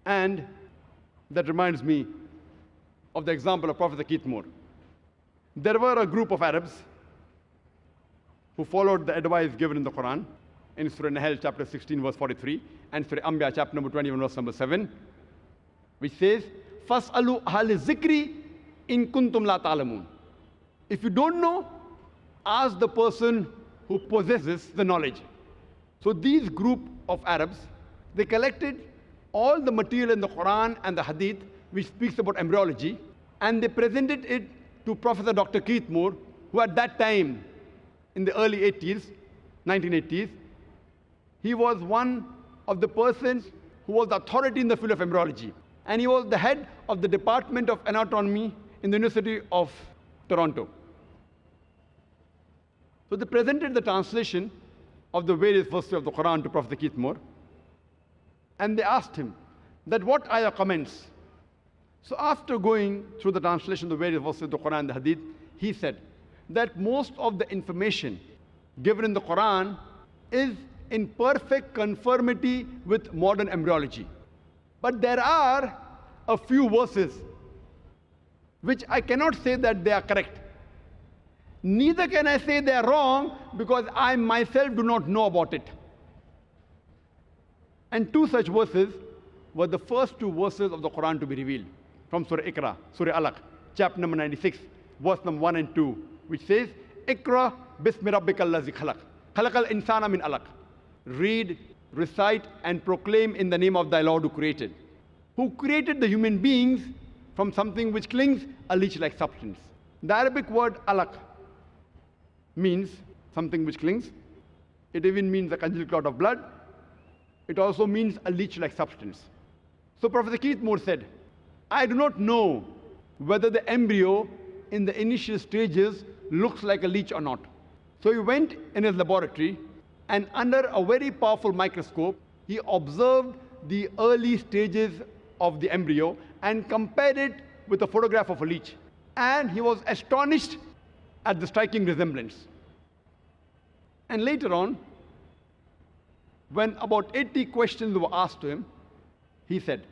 And that reminds me of the example of Prophet Zakir. There were a group of Arabs who followed the advice given in the Quran in Surah Nahl chapter 16 verse 43 and Surah Anbiya chapter number 21 verse number 7, which says, "Fas'alu ahli zikri in kuntum la ta'lamun." If you don't know, ask the person who possesses the knowledge. So these group of Arabs, they collected all the material in the Quran and the Hadith which speaks about embryology, and they presented it to Professor Dr. Zakir, who at that time, in the early 80s, 1980s, he was one of the persons who was the authority in the field of embryology. And he was the head of the Department of Anatomy in the University of Toronto. So they presented the translation of the various verses of the Quran to Prophet Zakir, and they asked him that what are your comments? So after going through the translation of the various verses of the Quran and the Hadith, he said that most of the information given in the Quran is in perfect conformity with modern embryology. But there are a few verses which I cannot say that they are correct. Neither can I say they are wrong because I myself do not know about it. And two such verses were the first two verses of the Quran to be revealed from Surah Iqra, Surah Alaq, chapter number 96, verse number 1 and 2, which says, "Iqra bismi rabbikal ladzi khalaq, khalaqal insana min alaq." Read, recite, and proclaim in the name of thy Lord who created the human beings from something which clings, a leech-like substance. The Arabic word alaq means something which clings. It even means a congealed clot of blood. It also means a leech-like substance. So Prophet Zakir said, I do not know whether the embryo in the initial stages looks like a leech or not. So he went in his laboratory, and under a very powerful microscope, he observed the early stages of the embryo and compared it with a photograph of a leech. And he was astonished at the striking resemblance. And later on, when about 80 questions were asked to him, he said,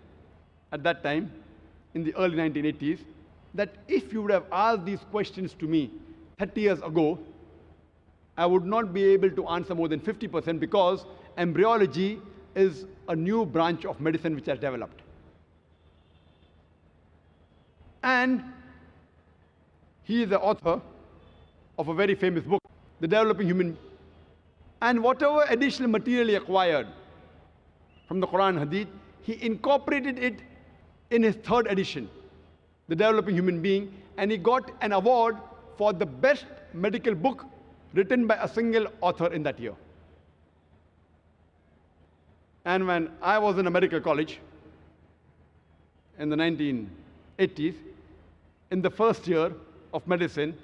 at that time, in the early 1980s, that if you would have asked these questions to me 30 years ago, I would not be able to answer more than 50% because embryology is a new branch of medicine which has developed. And he is the author of a very famous book, The Developing Human. And whatever additional material he acquired from the Quran and Hadith, he incorporated it in his third edition, The Developing Human Being, and he got an award for the best medical book written by a single author in that year. And when I was in a medical college in the 1980s, in the first year of medicine,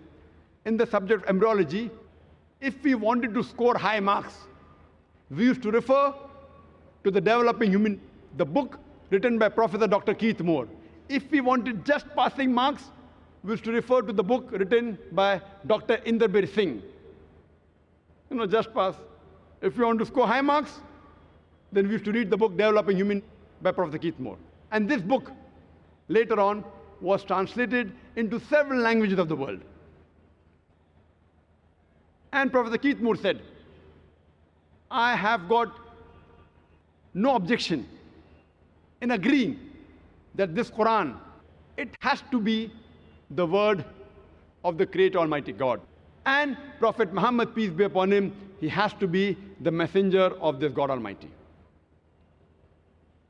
in the subject of embryology, if we wanted to score high marks, we used to refer to The Developing Human, the book written by Professor Dr. Zakir. If we wanted just passing marks, we used to refer to the book written by Dr. Inderbir Singh. Just pass. If we want to score high marks, then we used to read the book Developing Human by Professor Zakir. And this book, later on, was translated into several languages of the world. And Professor Zakir said, I have got no objection in agreeing that this Quran, it has to be the word of the great Almighty God. And Prophet Muhammad, peace be upon him, he has to be the messenger of this God Almighty.